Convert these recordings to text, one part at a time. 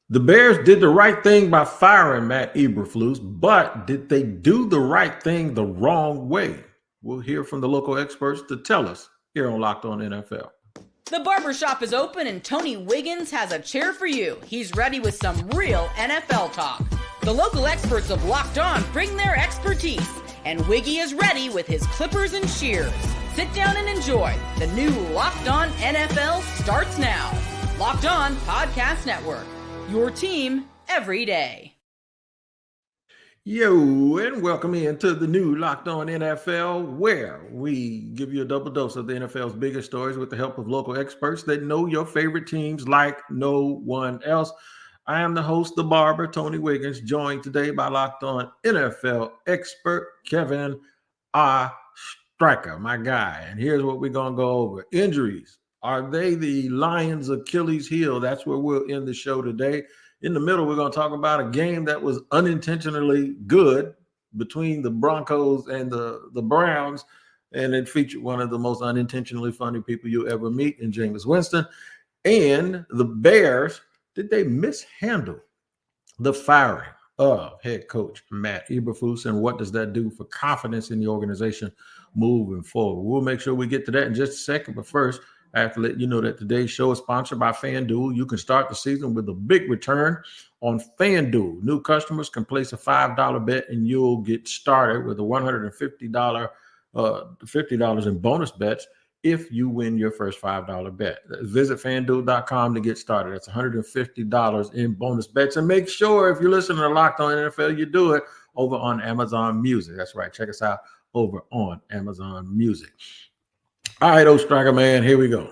The Bears did the right thing by firing Matt Eberflus, but did they do the right thing the wrong way? We'll hear from the local experts to tell us here on Locked On NFL. The barbershop is open and Tony Wiggins has a chair for you. He's ready with some real NFL talk. The local experts of Locked On bring their expertise, and Wiggy is ready with his clippers and shears. Sit down and enjoy. The new Locked On NFL starts now. Locked On Podcast Network. Your team every day. Yo, and welcome into the new Locked On NFL, where we give you a double dose of the NFL's biggest stories with the help of local experts that know your favorite teams like no one else. I am the host, the barber, Tony Wiggins, joined today by Locked On NFL expert Kevin Stryker, my guy. And here's what we're going to go over. Injuries. Are they the Lions' Achilles heel? That's where we'll end the show today. In the middle, we're going to talk about a game that was unintentionally good between the Broncos and the Browns, and it featured one of the most unintentionally funny people you'll ever meet in Jameis Winston. And the Bears, did they mishandle the firing of head coach Matt Eberflus, and what does that do for confidence in the organization moving forward? We'll make sure we get to that in just a second, but first, I have to let you know that today's show is sponsored by FanDuel. You can start the season with a big return on FanDuel. New customers can place a $5 bet and you'll get started with a $50 in bonus bets if you win your first $5 bet. Visit FanDuel.com to get started. That's $150 in bonus bets. And make sure if you're listening to Locked On NFL, you do it over on Amazon Music. That's right. Check us out over on Amazon Music. All right, Stryker, man, here we go.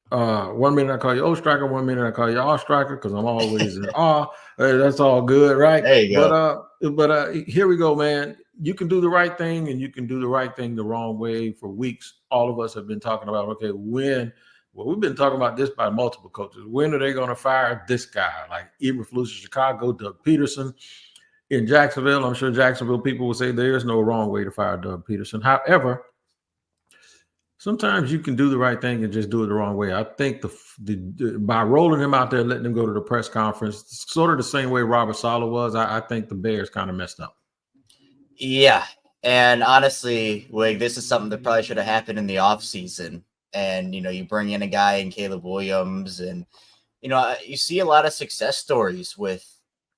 1 minute I call you Stryker, 1 minute I call you Stryker because I'm always in awe. That's all good, right? There you go. But here we go, man. You can do the right thing and you can do the right thing the wrong way. For weeks, all of us have been talking about, okay, we've been talking about this by multiple coaches. When are they going to fire this guy? Like Eberflus in Chicago, Doug Peterson in Jacksonville. I'm sure Jacksonville people will say there is no wrong way to fire Doug Peterson. However, sometimes you can do the right thing and just do it the wrong way. I think by rolling him out there, letting him go to the press conference, sort of the same way Robert Saleh was, I think the Bears kind of messed up. Yeah. And honestly, Wig, this is something that probably should have happened in the offseason. And, you bring in a guy in Caleb Williams and, you see a lot of success stories with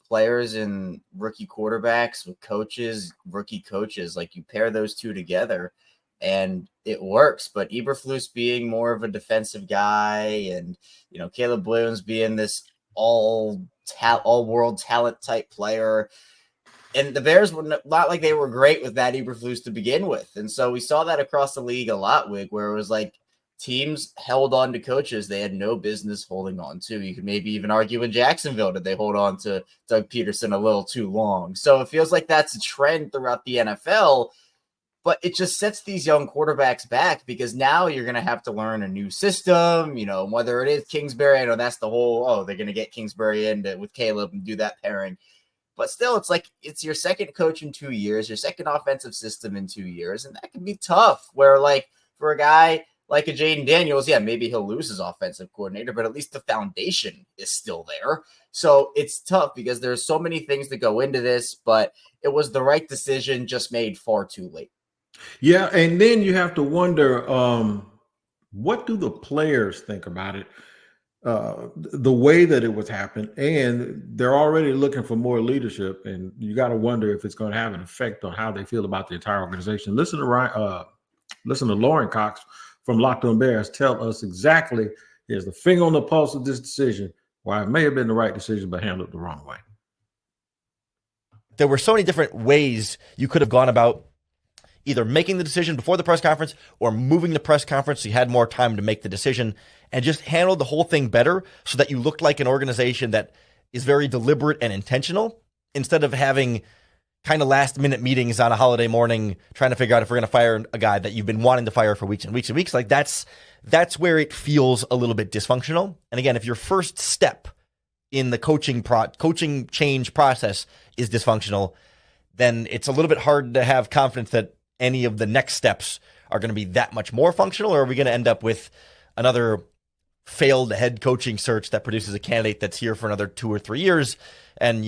players and rookie quarterbacks, with coaches, rookie coaches. Like you pair those two together and it works. But Eberflus being more of a defensive guy and, Caleb Williams being this all-world talent type player. And the Bears were not like they were great with Matt Eberflus to begin with. And so we saw that across the league a lot, Wig, where it was like teams held on to coaches they had no business holding on to. You could maybe even argue in Jacksonville, did they hold on to Doug Peterson a little too long? So it feels like that's a trend throughout the NFL. But it just sets these young quarterbacks back because now you're going to have to learn a new system, whether it is Kingsbury. I know that's the whole, they're going to get Kingsbury in with Caleb and do that pairing. But still, it's like it's your second coach in 2 years, your second offensive system in 2 years. And that can be tough where, like, for a guy like a Jaden Daniels, yeah, maybe he'll lose his offensive coordinator, but at least the foundation is still there. So it's tough because there's so many things that go into this, but it was the right decision just made far too late. Yeah, and then you have to wonder, what do the players think about it? The way that it was happened, and they're already looking for more leadership, and you got to wonder if it's going to have an effect on how they feel about the entire organization. Listen to Lauren Cox from Locked On Bears tell us exactly, here's the finger on the pulse of this decision, why it may have been the right decision but handled the wrong way. There were so many different ways you could have gone about either making the decision before the press conference or moving the press conference so you had more time to make the decision and just handled the whole thing better so that you looked like an organization that is very deliberate and intentional instead of having kind of last minute meetings on a holiday morning trying to figure out if we're going to fire a guy that you've been wanting to fire for weeks and weeks and weeks. Like that's where it feels a little bit dysfunctional. And again, if your first step in the coaching change process is dysfunctional, then it's a little bit hard to have confidence that any of the next steps are going to be that much more functional, or are we going to end up with another failed head coaching search that produces a candidate that's here for another 2 or 3 years. And,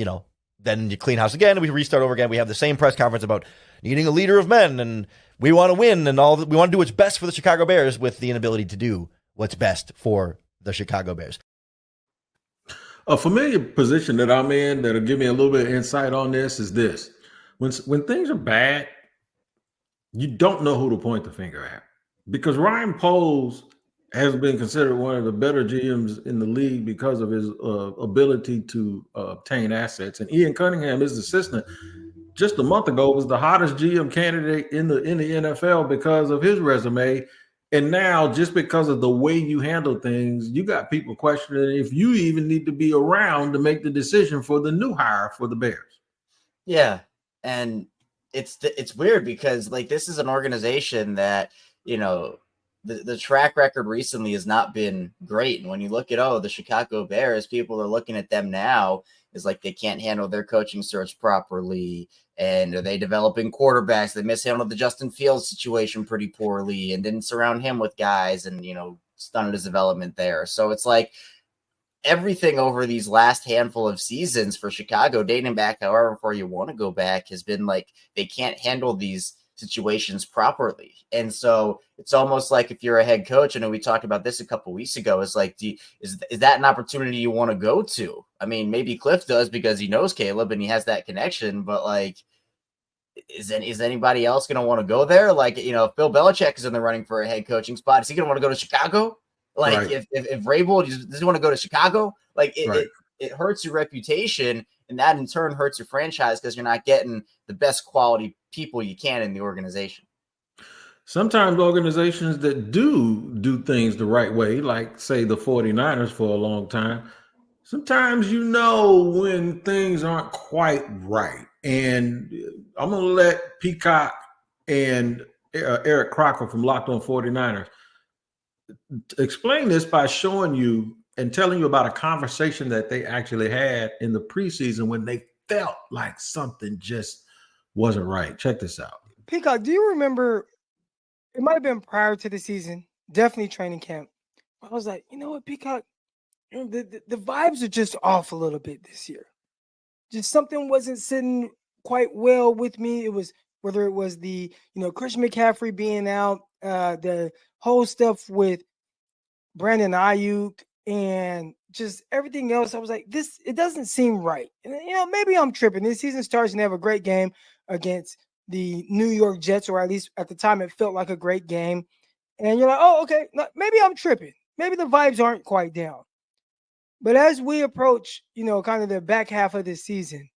then you clean house again. We restart over again. We have the same press conference about needing a leader of men and we want to win and all. We want to do what's best for the Chicago Bears with the inability to do what's best for the Chicago Bears. A familiar position that I'm in that'll give me a little bit of insight on this is this. When things are bad, you don't know who to point the finger at. Because Ryan Poles has been considered one of the better GMs in the league because of his ability to obtain assets. And Ian Cunningham, his assistant, just a month ago was the hottest GM candidate in the NFL because of his resume. And now, just because of the way you handle things, you got people questioning if you even need to be around to make the decision for the new hire for the Bears. Yeah, and it's weird because this is an organization that the track record recently has not been great. And when you look at the Chicago Bears, people are looking at them now is they can't handle their coaching search properly. And are they developing quarterbacks? They mishandled the Justin Fields situation pretty poorly and didn't surround him with guys and, stunted his development there. So it's everything over these last handful of seasons for Chicago, dating back however far you want to go back, has been they can't handle these situations properly. And so it's almost like if you're a head coach, I know we talked about this a couple of weeks ago, is is that an opportunity you want to go to? I mean, maybe Cliff does because he knows Caleb and he has that connection, but is anybody else going to want to go there? If Bill Belichick is in the running for a head coaching spot, is he going to want to go to Chicago? Right. If Vrabel doesn't want to go to Chicago, it hurts your reputation, and that in turn hurts your franchise because you're not getting the best quality people you can in the organization. Sometimes organizations that do things the right way, like say the 49ers for a long time, sometimes when things aren't quite right. And I'm going to let Peacock and Eric Crocker from Locked On 49ers explain this by showing you and telling you about a conversation that they actually had in the preseason when they felt like something just wasn't right. Check this out. Peacock, do you remember, it might have been prior to the season, definitely training camp. I was like, you know what, Peacock, the vibes are just off a little bit this year. Just something wasn't sitting quite well with me. It was whether it was the, Christian McCaffrey being out, the whole stuff with Brandon Ayuk and just everything else. I was like, it doesn't seem right. And, maybe I'm tripping. This season starts and they have a great game against the New York Jets, or at least at the time it felt like a great game. And you're like, oh, okay, maybe I'm tripping. Maybe the vibes aren't quite down. But as we approach, kind of the back half of this season,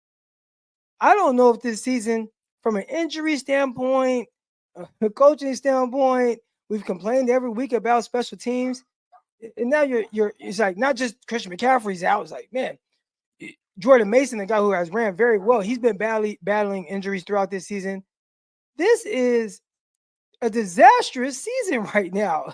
I don't know if this season, from an injury standpoint, a coaching standpoint, we've complained every week about special teams. And now it's not just Christian McCaffrey's out. It's man, Jordan Mason, the guy who has ran very well, he's been battling injuries throughout this season. This is a disastrous season right now.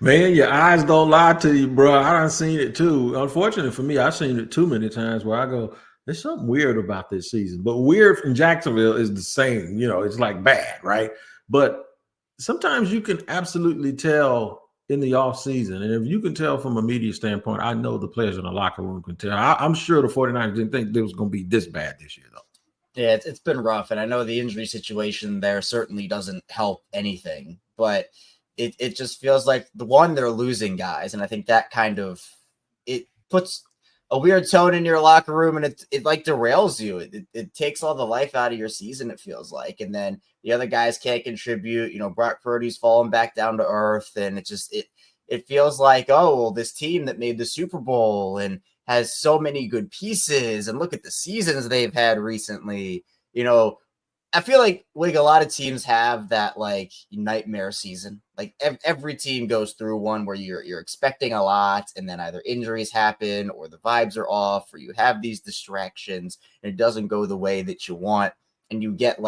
Man, your eyes don't lie to you, bro. I done seen it too. Unfortunately for me, I've seen it too many times where I go, there's something weird about this season. But weird from Jacksonville is the same. It's bad, right? But sometimes you can absolutely tell in the offseason. And if you can tell from a media standpoint, I know the players in the locker room can tell. I'm sure the 49ers didn't think it was going to be this bad this year, though. Yeah, it's been rough. And I know the injury situation there certainly doesn't help anything. But it just feels like they're losing guys. And I think that it puts a weird tone in your locker room, and it derails you. It takes all the life out of your season, it feels like. And then the other guys can't contribute. Brock Purdy's falling back down to earth. And it feels like, oh, well, this team that made the Super Bowl and has so many good pieces, and look at the seasons they've had recently, I feel like a lot of teams have that nightmare season. Every team goes through one where you're expecting a lot, and then either injuries happen or the vibes are off, or you have these distractions and it doesn't go the way that you want, and you get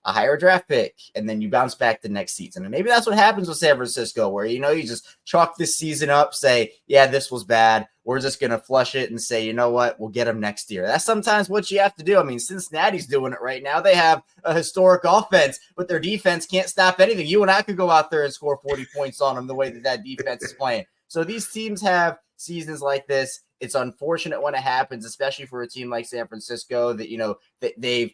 a higher draft pick, and then you bounce back the next season. And maybe that's what happens with San Francisco, where, you just chalk this season up, say, yeah, this was bad. We're just going to flush it and say, you know what, we'll get them next year. That's sometimes what you have to do. I mean, Cincinnati's doing it right now. They have a historic offense, but their defense can't stop anything. You and I could go out there and score 40 points on them the way that defense is playing. So these teams have seasons like this. It's unfortunate when it happens, especially for a team like San Francisco that, that they've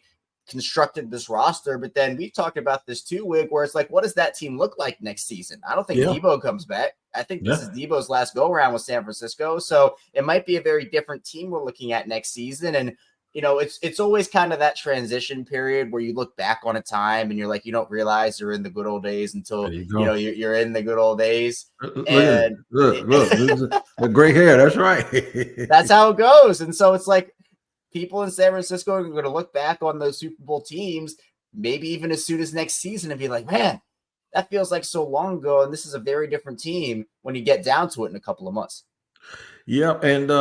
constructed this roster. But then we've talked about this too, Wig, where it's like, what does that team look like next season? I don't think Debo comes back. I think this is Debo's last go around with San Francisco. So it might be a very different team we're looking at next season. And, it's always kind of that transition period where you look back on a time and you're like, you don't realize you're in the good old days until, you're in the good old days. Look, the gray hair. That's right. That's how it goes. And so it's like, people in San Francisco are going to look back on those Super Bowl teams, maybe even as soon as next season, and be like, man, that feels like so long ago. And this is a very different team when you get down to it in a couple of months. Yep. And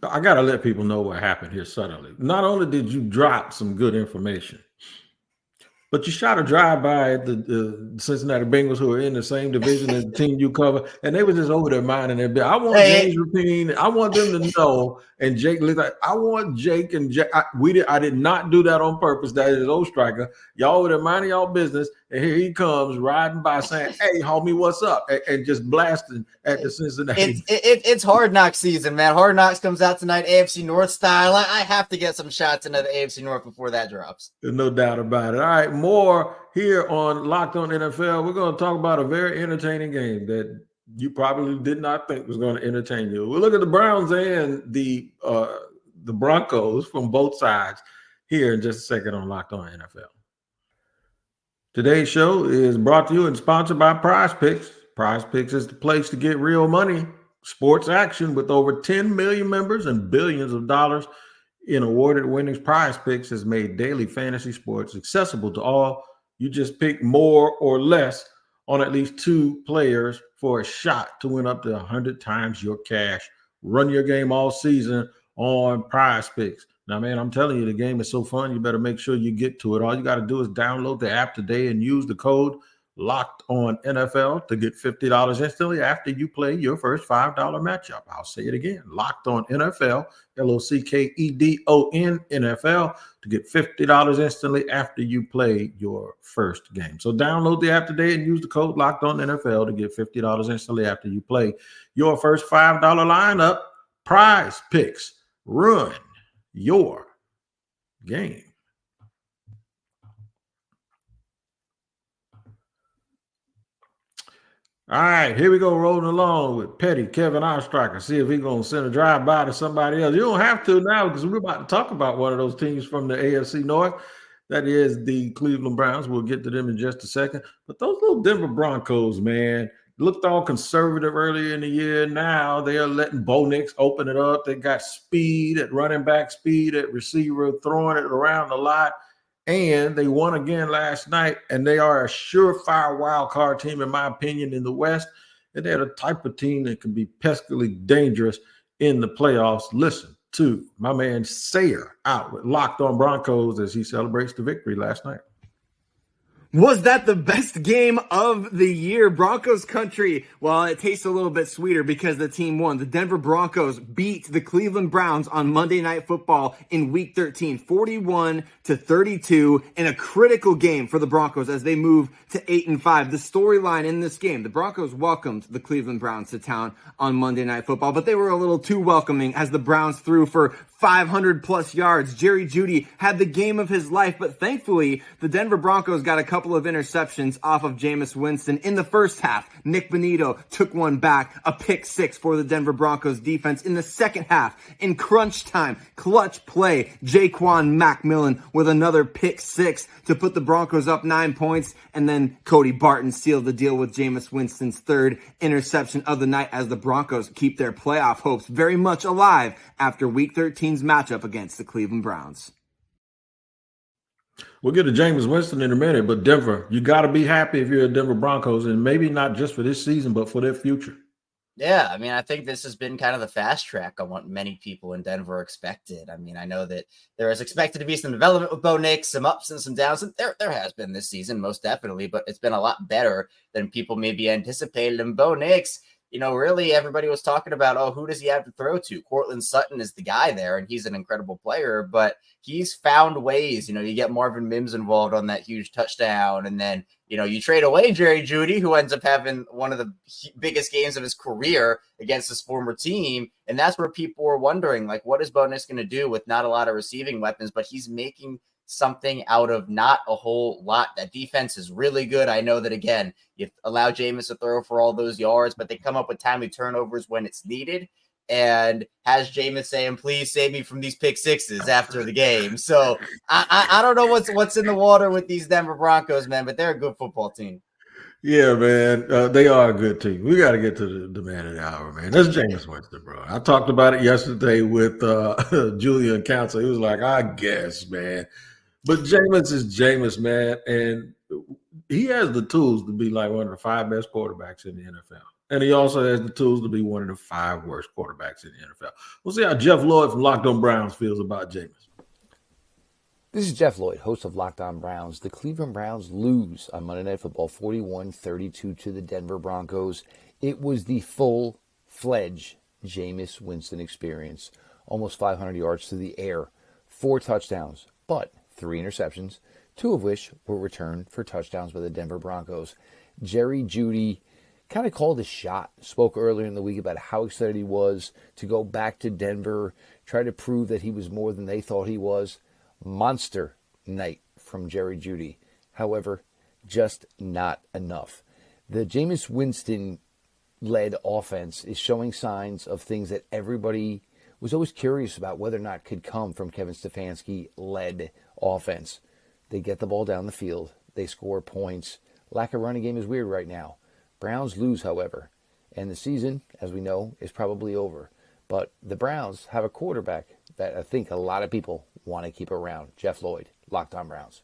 I got to let people know what happened here suddenly. Not only did you drop some good information, but you shot a drive-by at the Cincinnati Bengals, who are in the same division as the team you cover, and they were just over there minding their business. I want James Rapine. I want them to know, and Jake, I want Jake and Jake. I did not do that on purpose. That is old Stryker. Y'all over there minding y'all business, and here he comes riding by saying, "Hey, homie, what's up?" and just blasting at the Cincinnati. It's Hard Knocks season, man. Hard Knocks comes out tonight, AFC North style. I have to get some shots into the AFC North before that drops. There's no doubt about it. All right, more here on Locked On NFL. We're going to talk about a very entertaining game that you probably did not think was going to entertain you. We'll look at the Browns and the Broncos from both sides here in just a second on Locked On NFL. Today's show is brought to you and sponsored by Prize Picks. Prize Picks is the place to get real money, sports action with over 10 million members and billions of dollars in awarded winnings. Prize Picks has made daily fantasy sports accessible to all. You just pick more or less on at least 2 players for a shot to win up to 100 times your cash. Run your game all season on Prize Picks. Now, man, I'm telling you, the game is so fun. You better make sure you get to it. All you got to do is download the app today and use the code Locked On NFL to get $50 instantly after you play your first $5 matchup. I'll say it again. Locked On NFL, LOCKEDON NFL, to get $50 instantly after you play your first game. So download the app today and use the code Locked On NFL to get $50 instantly after you play your first $5 lineup. Prize Picks. Run your game. All right, here we go, rolling along with Petty Kevin Stryker. See if he's going to send a drive-by to somebody else. You don't have to now because we're about to talk about one of those teams from the AFC North. That is the Cleveland Browns. We'll get to them in just a second. But those little Denver Broncos, man, looked all conservative earlier in the year. Now they are letting Bo Nix open it up. They got speed at running back, speed at receiver, throwing it around a lot. And they won again last night, and they are a surefire wild card team, in my opinion, in the West. And they're the type of team that can be peskily dangerous in the playoffs. Listen to my man Sayer out with Locked On Broncos as he celebrates the victory last night. Was that the best game of the year? Broncos country. Well, it tastes a little bit sweeter because the team won. The Denver Broncos beat the Cleveland Browns on Monday Night Football in Week 13, 41-32, in a critical game for the Broncos as they move to 8-5. The storyline in this game, the Broncos welcomed the Cleveland Browns to town on Monday Night Football, but they were a little too welcoming as the Browns threw for 500 plus yards. Jerry Jeudy had the game of his life, but thankfully the Denver Broncos got a couple of interceptions off of Jameis Winston in the first half. Nick Bonito took one back, a pick 6 for the Denver Broncos defense. In the second half, in crunch time, clutch play, Jaquan McMillan with another pick 6 to put the Broncos up 9 points, and then Cody Barton sealed the deal with Jameis Winston's third interception of the night as the Broncos keep their playoff hopes very much alive after Week 13's matchup against the Cleveland Browns. We'll get to Jameis Winston in a minute, but Denver, you got to be happy if you're a Denver Broncos, and maybe not just for this season, but for their future. Yeah, I mean, I think this has been kind of the fast track on what many people in Denver expected. I mean, I know that there is expected to be some development with Bo Nix, some ups and some downs. And there has been this season, most definitely, but it's been a lot better than people maybe anticipated. And Bo Nix, really everybody was talking about, oh, who does he have to throw to? Cortland Sutton is the guy there, and he's an incredible player, but he's found ways. You get Marvin Mims involved on that huge touchdown, and then you trade away Jerry Jeudy, who ends up having one of the biggest games of his career against his former team. And that's where people were wondering, like, what is Bo Nix going to do with not a lot of receiving weapons? But he's making something out of not a whole lot. That defense is really good. I know that, again, you allow Jameis to throw for all those yards, but they come up with timely turnovers when it's needed. And has Jameis saying, please save me from these pick sixes after the game. So I don't know what's in the water with these Denver Broncos, man, but they're a good football team. Yeah, man, they are a good team. We got to get to the man of the hour, man. That's Jameis Winston, bro. I talked about it yesterday with Julian Council. He was like, I guess, man. But Jameis is Jameis, man, and he has the tools to be like one of the 5 best quarterbacks in the NFL. And he also has the tools to be one of the 5 worst quarterbacks in the NFL. We'll see how Jeff Lloyd from Locked On Browns feels about Jameis. This is Jeff Lloyd, host of Locked On Browns. The Cleveland Browns lose on Monday Night Football 41-32 to the Denver Broncos. It was the full-fledged Jameis Winston experience. Almost 500 yards to the air, 4 touchdowns, but 3 interceptions, 2 of which were returned for touchdowns by the Denver Broncos. Jerry Jeudy kind of called a shot, spoke earlier in the week about how excited he was to go back to Denver, try to prove that he was more than they thought he was. Monster night from Jerry Jeudy. However, just not enough. The Jameis Winston-led offense is showing signs of things that everybody was always curious about whether or not could come from Kevin Stefanski-led offense. They get the ball down the field. They score points. Lack of running game is weird right now. Browns lose, however, and the season, as we know, is probably over. But the Browns have a quarterback that I think a lot of people want to keep around. Jeff Lloyd, Locked On Browns.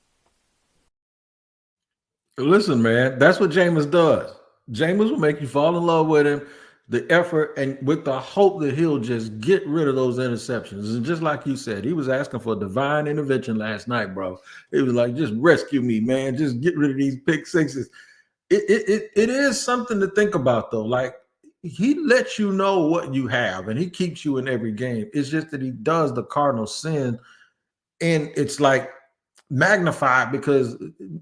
Listen, man, that's what Jameis does. Jameis will make you fall in love with him, the effort, and with the hope that he'll just get rid of those interceptions. And just like you said, he was asking for divine intervention last night, bro. He was like, just rescue me, man. Just get rid of these pick sixes. It is something to think about, though. Like, he lets you know what you have, and he keeps you in every game. It's just that he does the cardinal sin, and it's like magnified because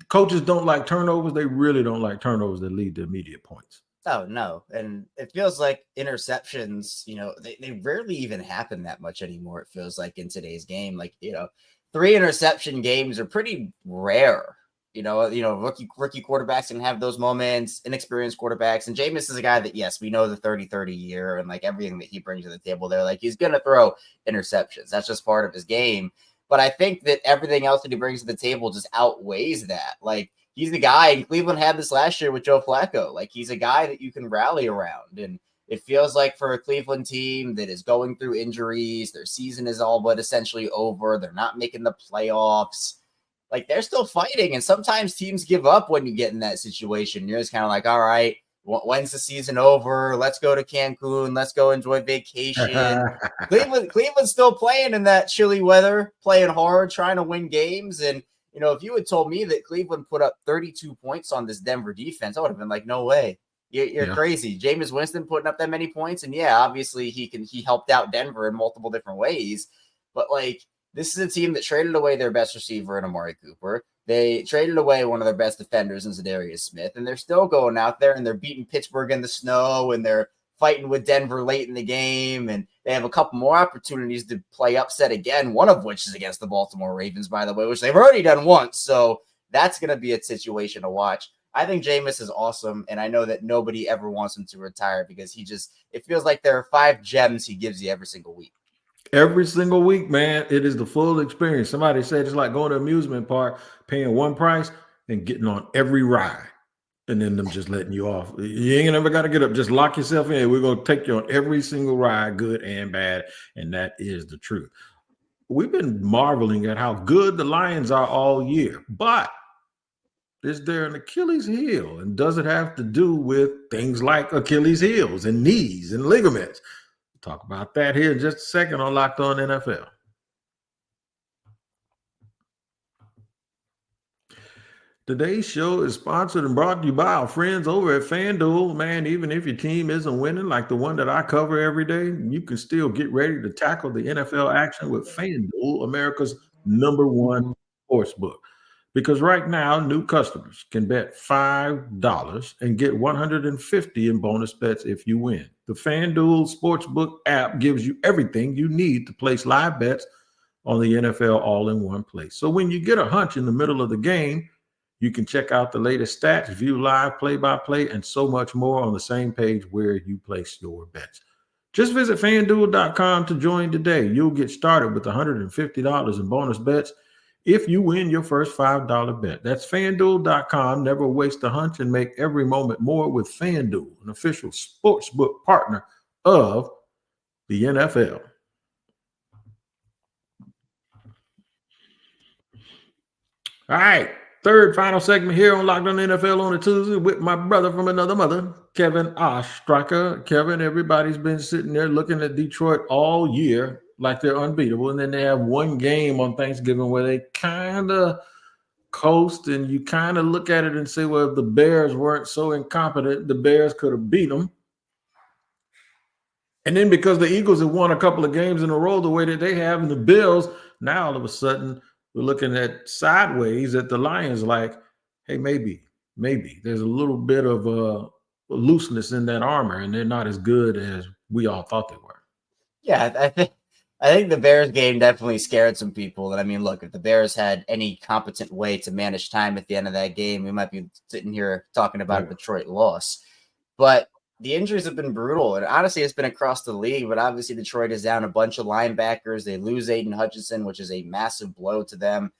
coaches don't like turnovers. They really don't like turnovers that lead to immediate points. Oh, no. And it feels like interceptions, they rarely even happen that much anymore, it feels like, in today's game. Like, 3 interception games are pretty rare. Rookie quarterbacks can have those moments, inexperienced quarterbacks. And Jameis is a guy that, yes, we know the 30-30 year and like everything that he brings to the table there. Like, he's going to throw interceptions. That's just part of his game. But I think that everything else that he brings to the table just outweighs that. Like, he's the guy, and Cleveland had this last year with Joe Flacco. Like, he's a guy that you can rally around. And it feels like for a Cleveland team that is going through injuries, their season is all but essentially over. They're not making the playoffs. Like, they're still fighting, and sometimes teams give up when you get in that situation. You're just kind of like, all right, when's the season over? Let's go to Cancun. Let's go enjoy vacation. Cleveland's still playing in that chilly weather, playing hard, trying to win games. And, if you had told me that Cleveland put up 32 points on this Denver defense, I would have been like, no way. You're crazy. Jameis Winston putting up that many points. And yeah, obviously he helped out Denver in multiple different ways. But like, this is a team that traded away their best receiver in Amari Cooper. They traded away one of their best defenders in Zadarius Smith, and they're still going out there and they're beating Pittsburgh in the snow, and they're fighting with Denver late in the game, and they have a couple more opportunities to play upset again, one of which is against the Baltimore Ravens, by the way, which they've already done once. So that's going to be a situation to watch. I think Jameis is awesome, and I know that nobody ever wants him to retire because it feels like there are 5 gems he gives you every single week. Every single week, man, it is the full experience. Somebody said it's like going to an amusement park, paying one price and getting on every ride, and then them just letting you off. You ain't never got to get up. Just lock yourself in. We're going to take you on every single ride, good and bad, and that is the truth. We've been marveling at how good the Lions are all year, but Is there an Achilles heel? And does it have to do with things like Achilles heels and knees and ligaments? We'll talk about that here in just a second on Locked On NFL. Today's show is sponsored and brought to you by our friends over at FanDuel. Man, even if your team isn't winning like the one that I cover every day, you can still get ready to tackle the NFL action with FanDuel, America's #1 sportsbook. Because right now, new customers can bet $5 and get $150 in bonus bets if you win. The FanDuel Sportsbook app gives you everything you need to place live bets on the NFL all in one place. So when you get a hunch in the middle of the game, you can check out the latest stats, view live play-by-play, and so much more on the same page where you place your bets. Just visit FanDuel.com to join today. You'll get started with $150 in bonus bets if you win your first $5 bet. That's FanDuel.com. Never waste a hunch and make every moment more with FanDuel, an official sportsbook partner of the NFL. All right. Third final segment here on Locked On NFL on a Tuesday with my brother from another mother, Kevin Stryker. Kevin, everybody's been sitting there looking at Detroit all year like they're unbeatable, and then they have one game on Thanksgiving where they kind of coast, and you kind of look at it and say, well, if the Bears weren't so incompetent, the Bears could have beat them. And then because the Eagles have won a couple of games in a row the way that they have, and the Bills, now all of a sudden we're looking at sideways at the Lions like, hey, maybe there's a little bit of looseness in that armor, and they're not as good as we all thought they were. Yeah, I think the Bears game definitely scared some people. And I mean, look, if the Bears had any competent way to manage time at the end of that game, we might be sitting here talking about a Detroit loss. But the injuries have been brutal, and honestly, it's been across the league. But obviously, Detroit is down a bunch of linebackers. They lose Aiden Hutchinson, which is a massive blow to them.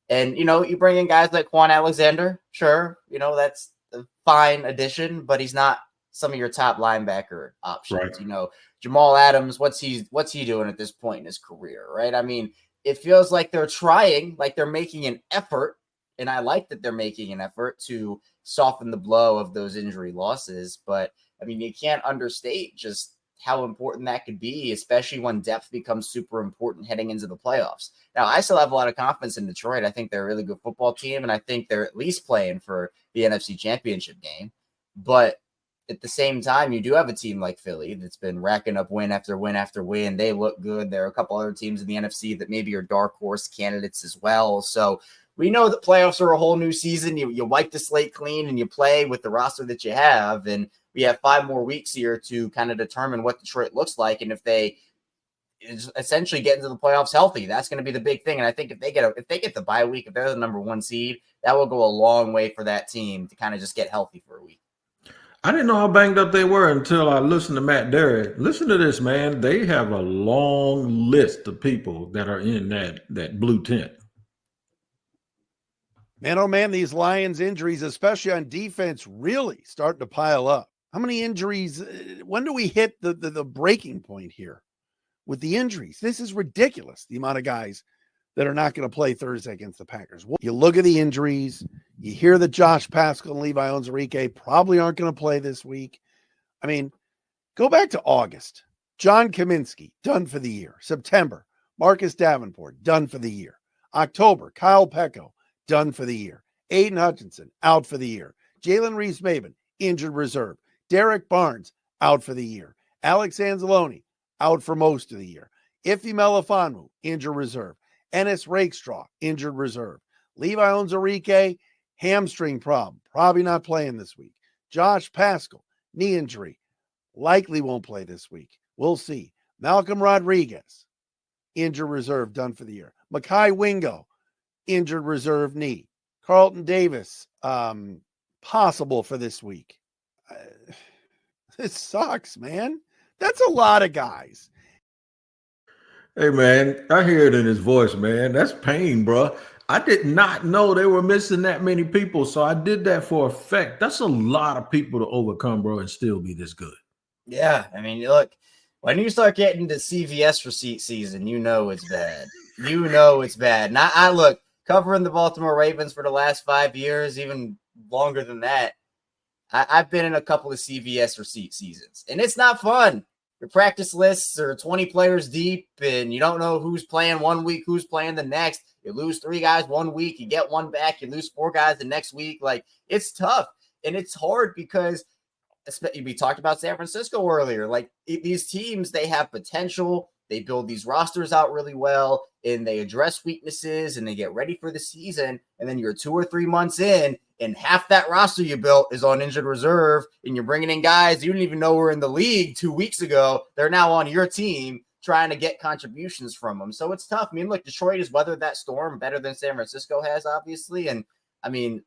And, you bring in guys like Quan Alexander. Sure, that's a fine addition, but he's not some of your top linebacker options. Right. Jamal Adams, what's he doing at this point in his career, right? I mean, it feels like they're trying, like they're making an effort, and I like that they're making an effort to soften the blow of those injury losses. But I mean, you can't understate just how important that could be, especially when depth becomes super important heading into the playoffs. Now, I still have a lot of confidence in Detroit. I think they're a really good football team, and I think they're at least playing for the NFC Championship game. But at the same time, you do have a team like Philly that's been racking up win after win after win. They look good. There are a couple other teams in the NFC that maybe are dark horse candidates as well. So we know that playoffs are a whole new season. You wipe the slate clean and you play with the roster that you have. And we have 5 more weeks here to kind of determine what Detroit looks like. And if they essentially get into the playoffs healthy, that's going to be the big thing. And I think if they get the bye week, if they're the #1 seed, that will go a long way for that team to kind of just get healthy for a week. I didn't know how banged up they were until I listened to Matt Derry. Listen to this, man. They have a long list of people that are in that blue tent. Man, oh man, these Lions injuries, especially on defense, really starting to pile up. How many injuries? When do we hit the breaking point here with the injuries? This is ridiculous, the amount of guys that are not going to play Thursday against the Packers. You look at the injuries, you hear that Josh Pascal and Levi Onwuzurike probably aren't going to play this week. I mean, go back to August. John Kaminsky, done for the year. September, Marcus Davenport, done for the year. October, Kyle Pecco, done for the year. Aiden Hutchinson, out for the year. Jalen Reese-Maben, injured reserve. Derek Barnes, out for the year. Alex Anzalone, out for most of the year. Ife Melifonwu, injured reserve. Ennis Rakestraw, injured reserve. Levi Onwuzurike, hamstring problem, probably not playing this week. Josh Pascal, knee injury, likely won't play this week. We'll see. Malcolm Rodriguez, injured reserve, done for the year. Mekhi Wingo, injured reserve knee. Carlton Davis, possible for this week. This sucks, man. That's a lot of guys. Hey, man, I hear it in his voice, man. That's pain, bro. I did not know they were missing that many people, so I did that for effect. That's a lot of people to overcome, bro, and still be this good. Yeah, I mean, look, when you start getting to CVS receipt season, you know it's bad. You know it's bad. And I look, covering the Baltimore Ravens for the last 5 years, even longer than that, I've been in a couple of CVS receipt seasons, and it's not fun. Your practice lists are 20 players deep, and you don't know who's playing one week, who's playing the next. You lose 3 guys one week, you get one back, you lose 4 guys the next week. Like, it's tough, and it's hard because we talked about San Francisco earlier. Like, these teams, they have potential. They build these rosters out really well, and they address weaknesses, and they get ready for the season. And then you're 2 or 3 months in, and half that roster you built is on injured reserve, and you're bringing in guys you didn't even know were in the league 2 weeks ago. They're now on your team trying to get contributions from them. So it's tough. I mean, look, Detroit has weathered that storm better than San Francisco has, obviously. And, I mean,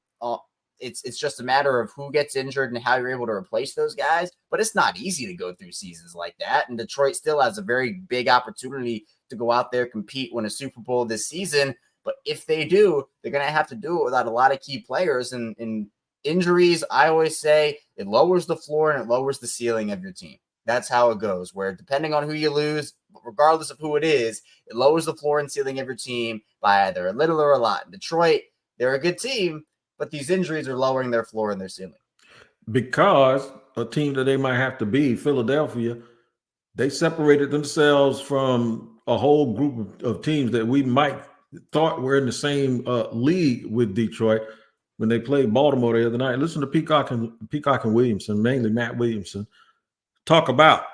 it's just a matter of who gets injured and how you're able to replace those guys. But it's not easy to go through seasons like that. And Detroit still has a very big opportunity to go out there, compete, win a Super Bowl this season. But if they do, they're going to have to do it without a lot of key players. And injuries, I always say, it lowers the floor and it lowers the ceiling of your team. That's how it goes, where depending on who you lose, regardless of who it is, it lowers the floor and ceiling of your team by either a little or a lot. In Detroit, they're a good team, but these injuries are lowering their floor and their ceiling. Because a team that they might have to be, Philadelphia, they separated themselves from a whole group of teams that we might thought were in the same league with Detroit when they played Baltimore the other night. Listen to Peacock and Williamson, mainly Matt Williamson, talk about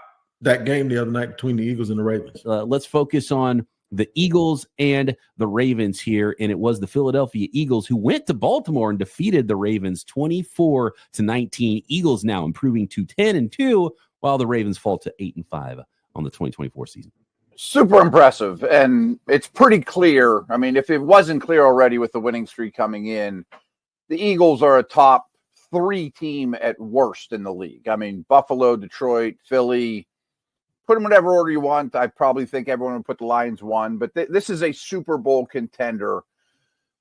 that game the other night between the Eagles and the Ravens. Let's focus on the Eagles and the Ravens here. And it was the Philadelphia Eagles who went to Baltimore and defeated the Ravens 24-19. Eagles now improving to 10-2, while the Ravens fall to 8-5 on the 2024 season. Super impressive. And it's pretty clear. I mean, if it wasn't clear already with the winning streak coming in, the Eagles are a top 3 team at worst in the league. I mean, Buffalo, Detroit, Philly, put them in whatever order you want. I probably think everyone would put the Lions 1, but this is a Super Bowl contender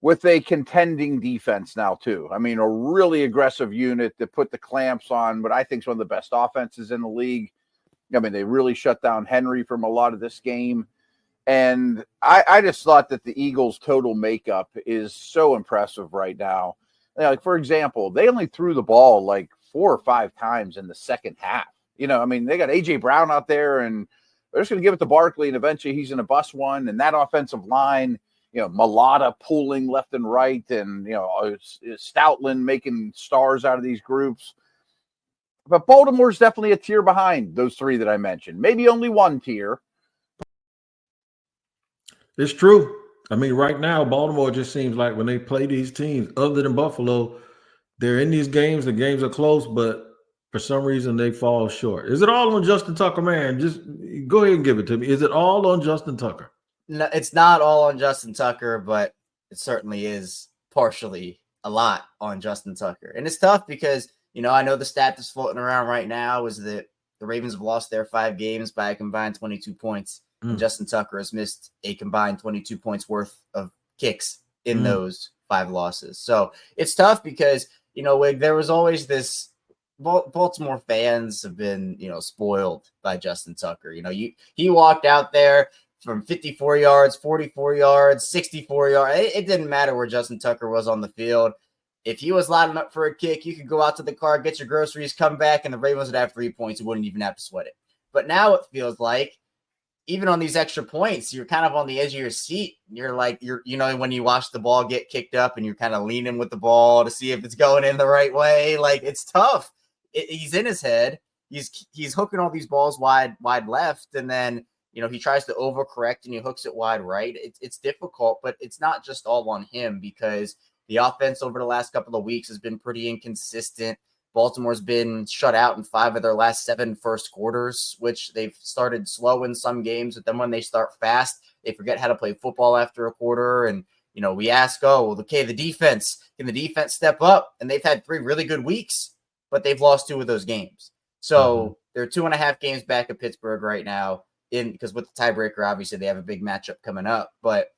with a contending defense now too. I mean, a really aggressive unit that put the clamps on what I think is one of the best offenses in the league. I mean, they really shut down Henry from a lot of this game. And I just thought that the Eagles' total makeup is so impressive right now. Like, for example, they only threw the ball like 4 or 5 times in the second half. You know, I mean, they got A.J. Brown out there, and they're just going to give it to Barkley, and eventually he's going to bust one. And that offensive line, you know, Mulata pulling left and right, and, you know, Stoutland making stars out of these groups. But Baltimore's definitely a tier behind those 3 that I mentioned. Maybe only 1 tier. It's true. I mean, right now, Baltimore just seems like when they play these teams, other than Buffalo, they're in these games. The games are close, but for some reason they fall short. Is it all on Justin Tucker, man? Just go ahead and give it to me. Is it all on Justin Tucker? No, it's not all on Justin Tucker, but it certainly is partially a lot on Justin Tucker. And it's tough because, you know, I know the stat that's floating around right now is that the Ravens have lost their 5 games by a combined 22 points. And Justin Tucker has missed a combined 22 points worth of kicks in those 5 losses. So it's tough because, you know, Wig, there was always this Baltimore fans have been, you know, spoiled by Justin Tucker. You know, he walked out there from 54 yards, 44 yards, 64 yards. It didn't matter where Justin Tucker was on the field. If he was lining up for a kick, you could go out to the car, get your groceries, come back, and the Ravens would have 3 points. You wouldn't even have to sweat it. But now it feels like, even on these extra points, you're kind of on the edge of your seat. You're like, you know, when you watch the ball get kicked up and you're kind of leaning with the ball to see if it's going in the right way. Like, it's tough. He's in his head. He's hooking all these balls wide left. And then, you know, he tries to overcorrect and he hooks it wide right. It's difficult, but it's not just all on him because the offense over the last couple of weeks has been pretty inconsistent. Baltimore's been shut out in 5 of their last 7 first quarters, which they've started slow in some games. But then when they start fast, they forget how to play football after a quarter. And, you know, we ask, okay, the defense, can the defense step up? And they've had 3 really good weeks, but they've lost 2 of those games. So they're 2.5 games back of Pittsburgh right now because with the tiebreaker, obviously they have a big matchup coming up. But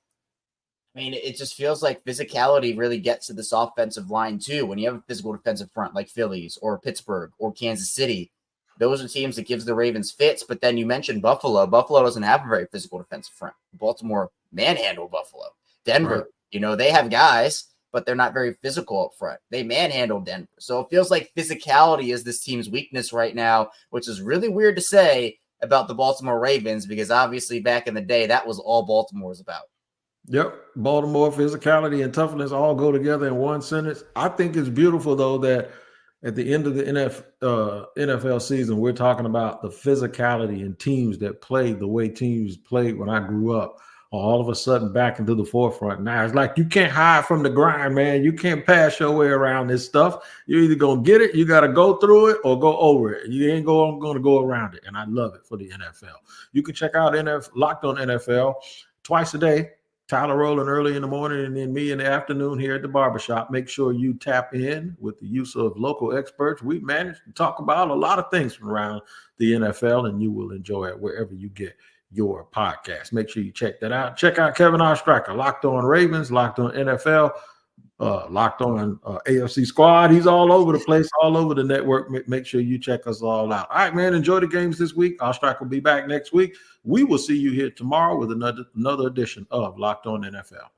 I mean, it just feels like physicality really gets to this offensive line too. When you have a physical defensive front like Phillies or Pittsburgh or Kansas City, those are teams that gives the Ravens fits. But then you mentioned Buffalo. Buffalo doesn't have a very physical defensive front. Baltimore manhandled Buffalo. Denver You know, they have guys, but they're not very physical up front. They manhandle Denver. So it feels like physicality is this team's weakness right now, which is really weird to say about the Baltimore Ravens, because obviously back in the day, that was all Baltimore was about. Yep. Baltimore physicality and toughness all go together in one sentence. I think it's beautiful, though, that at the end of the NFL season, we're talking about the physicality and teams that played the way teams played when I grew up, all of a sudden back into the forefront. Now it's like you can't hide from the grind, man. You can't pass your way around this stuff. You're either going to get it, you got to go through it, or go over it. You ain't going to go around it. And I love it for the NFL. You can check out Locked On NFL twice a day. Tyler rolling early in the morning and then me in the afternoon here at the barbershop. Make sure you tap in with the use of local experts. We managed to talk about a lot of things from around the NFL, and you will enjoy it wherever you get your podcast. Make sure you check that out. Check out Kevin R. Stryker, Locked On Ravens, Locked On NFL, Locked On AFC Squad. He's all over the place, all over the network. Make sure you check us all out. All right, man, enjoy the games this week. R. Stryker will be back next week. We will see you here tomorrow with another edition of Locked On NFL.